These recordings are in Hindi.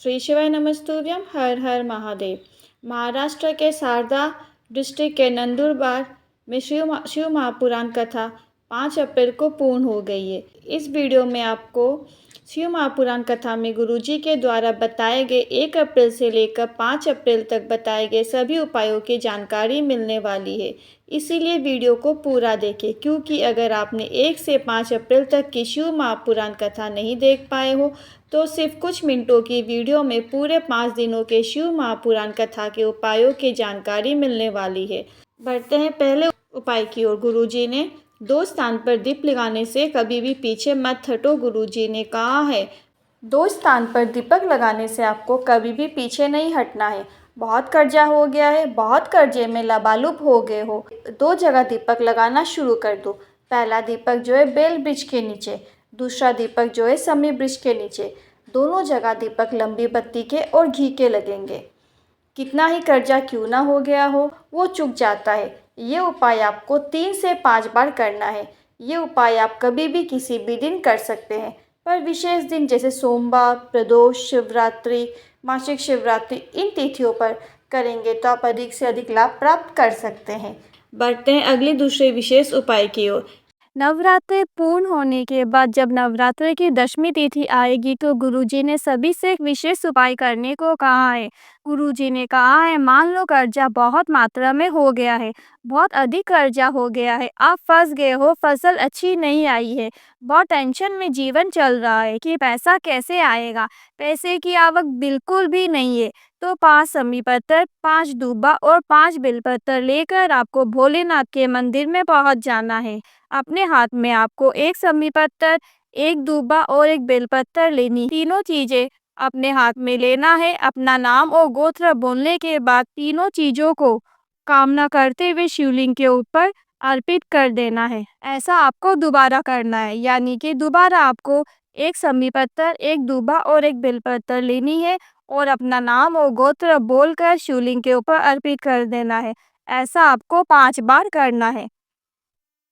श्री शिवाय नमस्तुभ्यम। हर हर महादेव। महाराष्ट्र के शारदा डिस्ट्रिक्ट के नंदुरबार में शिव महापुराण कथा 5 अप्रैल को पूर्ण हो गई है। इस वीडियो में आपको शिव महापुराण कथा में गुरुजी के द्वारा बताए गए 1 अप्रैल से लेकर 5 अप्रैल तक बताए गए सभी उपायों की जानकारी मिलने वाली है। इसीलिए वीडियो को पूरा देखें, क्योंकि अगर आपने 1 से 5 अप्रैल तक की शिव महापुराण कथा नहीं देख पाए हो तो सिर्फ कुछ मिनटों की वीडियो में पूरे 5 दिनों के शिव महापुराण कथा के उपायों की जानकारी मिलने वाली है। बढ़ते हैं पहले उपाय की ओर। गुरुजी ने 2 स्थान पर दीप लगाने से कभी भी पीछे मत हटो। गुरुजी ने कहा है 2 स्थान पर दीपक लगाने से आपको कभी भी पीछे नहीं हटना है। बहुत कर्जा हो गया है, बहुत कर्जे में लबालब हो गए हो, 2 जगह दीपक लगाना शुरू कर दो। पहला दीपक जो है बेल वृक्ष के नीचे, दूसरा दीपक जो है समी वृक्ष के नीचे। दोनों जगह दीपक लंबी बत्ती के और घी के लगेंगे। कितना ही कर्जा क्यों ना हो गया हो, वो चुक जाता है। ये उपाय आपको 3 से 5 बार करना है। ये उपाय आप कभी भी किसी भी दिन कर सकते हैं, पर विशेष दिन जैसे सोमवार, प्रदोष, शिवरात्रि, मासिक शिवरात्रि, इन तिथियों पर करेंगे तो आप अधिक से अधिक लाभ प्राप्त कर सकते हैं। बढ़ते हैं अगले दूसरे विशेष उपाय की ओर। नवरात्रि पूर्ण होने के बाद जब नवरात्रि की 10वीं तिथि आएगी तो गुरुजी ने सभी से एक विशेष उपाय करने को कहा है। गुरुजी ने कहा है, मान लो कर्जा बहुत मात्रा में हो गया है, बहुत अधिक कर्जा हो गया है, आप फंस गए हो, फसल अच्छी नहीं आई है, बहुत टेंशन में जीवन चल रहा है कि पैसा कैसे आएगा, पैसे की आवक बिल्कुल भी नहीं है, तो 5 समी पत्थर, 5 दूबा और 5 बेलपत्र लेकर आपको भोलेनाथ के मंदिर में पहुंच जाना है। अपने हाथ में आपको 1 समी पत्थर, 1 दूबा और 1 बेलपत्र लेनी। तीनों चीजें अपने हाथ में लेना है। अपना नाम और गोत्र बोलने के बाद तीनों चीजों को कामना करते हुए शिवलिंग के ऊपर अर्पित कर देना है। ऐसा आपको दोबारा करना है, यानी कि दोबारा आपको 1 समी पत्थर, 1 दूबा और 1 बेलपत्र लेनी है और अपना नाम और गोत्र बोलकर शिवलिंग के ऊपर अर्पित कर देना है। ऐसा आपको 5 बार करना है।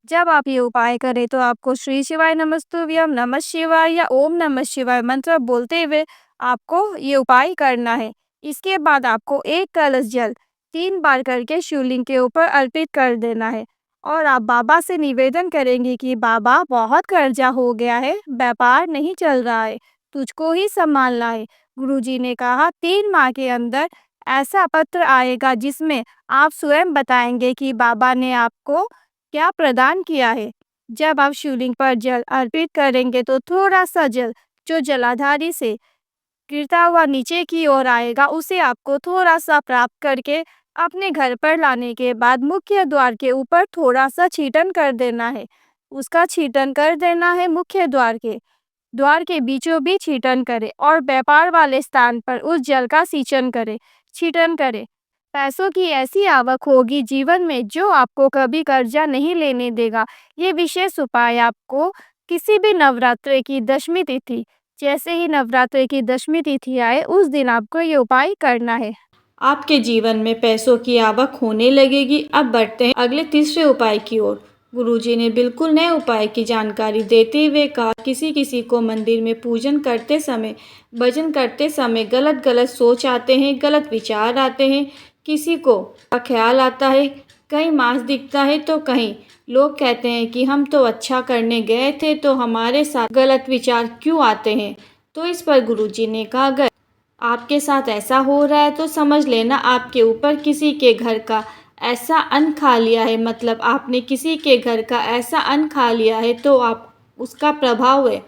जब आप ये उपाय करें तो आपको श्री शिवाय नमस्तुभ्यम, नमः शिवाय या ओम नमः शिवाय मंत्र बोलते हुए आपको ये उपाय करना है। इसके बाद आपको 1 कलश जल 3 बार करके शिवलिंग के ऊपर अर्पित कर देना है और आप बाबा से निवेदन करेंगे कि बाबा बहुत कर्जा हो गया है, व्यापार नहीं चल रहा है, तुझको ही संभालना है। गुरुजी ने कहा 3 माह के अंदर ऐसा पत्र आएगा जिसमें आप स्वयं बताएंगे कि बाबा ने आपको क्या प्रदान किया है। जब आप शिवलिंग पर जल अर्पित करेंगे तो थोड़ा सा जल जो जलाधारी से गिरता हुआ नीचे की ओर आएगा, उसे आपको थोड़ा सा प्राप्त करके अपने घर पर लाने के बाद मुख्य द्वार के ऊपर थोड़ा सा छींटन कर देना है। उसका छींटन कर देना है मुख्य द्वार के बीचों बीच छींटन करे और व्यापार वाले स्थान पर उस जल का सींचन करे, छींटन करे। पैसों की ऐसी आवक होगी जीवन में जो आपको कभी कर्जा नहीं लेने देगा। ये विशेष उपाय आपको किसी भी नवरात्रि की 10वीं तिथि, जैसे ही नवरात्रि की 10वीं तिथि आए उस दिन आपको ये उपाय करना है। आपके जीवन में पैसों की आवक होने लगेगी। अब बढ़ते हैं अगले तीसरे उपाय की ओर। गुरुजी ने बिल्कुल नए उपाय की जानकारी देते हुए कहा, किसी को मंदिर में पूजन करते समय, भजन करते समय गलत सोच आते हैं, गलत विचार आते हैं। किसी को ख्याल आता है, कहीं मांस दिखता है तो कहीं लोग कहते हैं कि हम तो अच्छा करने गए थे तो हमारे साथ गलत विचार क्यों आते हैं। तो इस पर गुरुजी ने कहा, अगर आपके साथ ऐसा हो रहा है तो समझ लेना आपके ऊपर किसी के घर का ऐसा अन्न खा लिया है। मतलब आपने किसी के घर का ऐसा अन्न खा लिया है तो आप उसका प्रभाव है,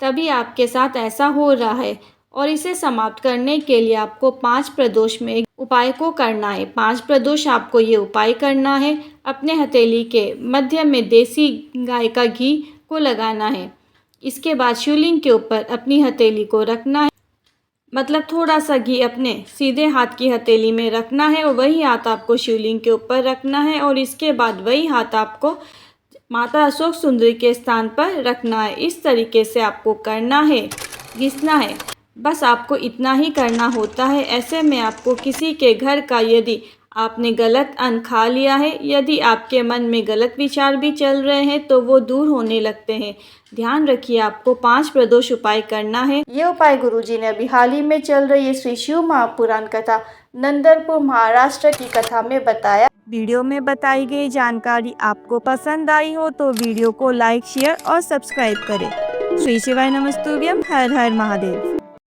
तभी आपके साथ ऐसा हो रहा है। और इसे समाप्त करने के लिए आपको 5 प्रदोष में उपाय को करना है। 5 प्रदोष आपको ये उपाय करना है। अपने हथेली के मध्य में देसी गाय का घी को लगाना है। इसके बाद शिवलिंग के ऊपर अपनी हथेली को रखना है। मतलब थोड़ा सा घी अपने सीधे हाथ की हथेली में रखना है और वही हाथ आपको शिवलिंग के ऊपर रखना है और इसके बाद वही हाथ आपको माता अशोक सुंदरी के स्थान पर रखना है। इस तरीके से आपको करना है, घिसना है। बस आपको इतना ही करना होता है। ऐसे में आपको किसी के घर का यदि आपने गलत अन्न खा लिया है। यदि आपके मन में गलत विचार भी चल रहे हैं तो वो दूर होने लगते हैं। ध्यान रखिए, आपको 5 प्रदोष उपाय करना है। ये उपाय गुरुजी ने अभी हाल ही में चल रही है श्री शिव महापुराण कथा नंदरपुर महाराष्ट्र की कथा में बताया। वीडियो में बताई गई जानकारी आपको पसंद आई हो तो वीडियो को लाइक, शेयर और सब्सक्राइब करें। श्री शिवाय नमस्तुभ्यम। हर हर महादेव।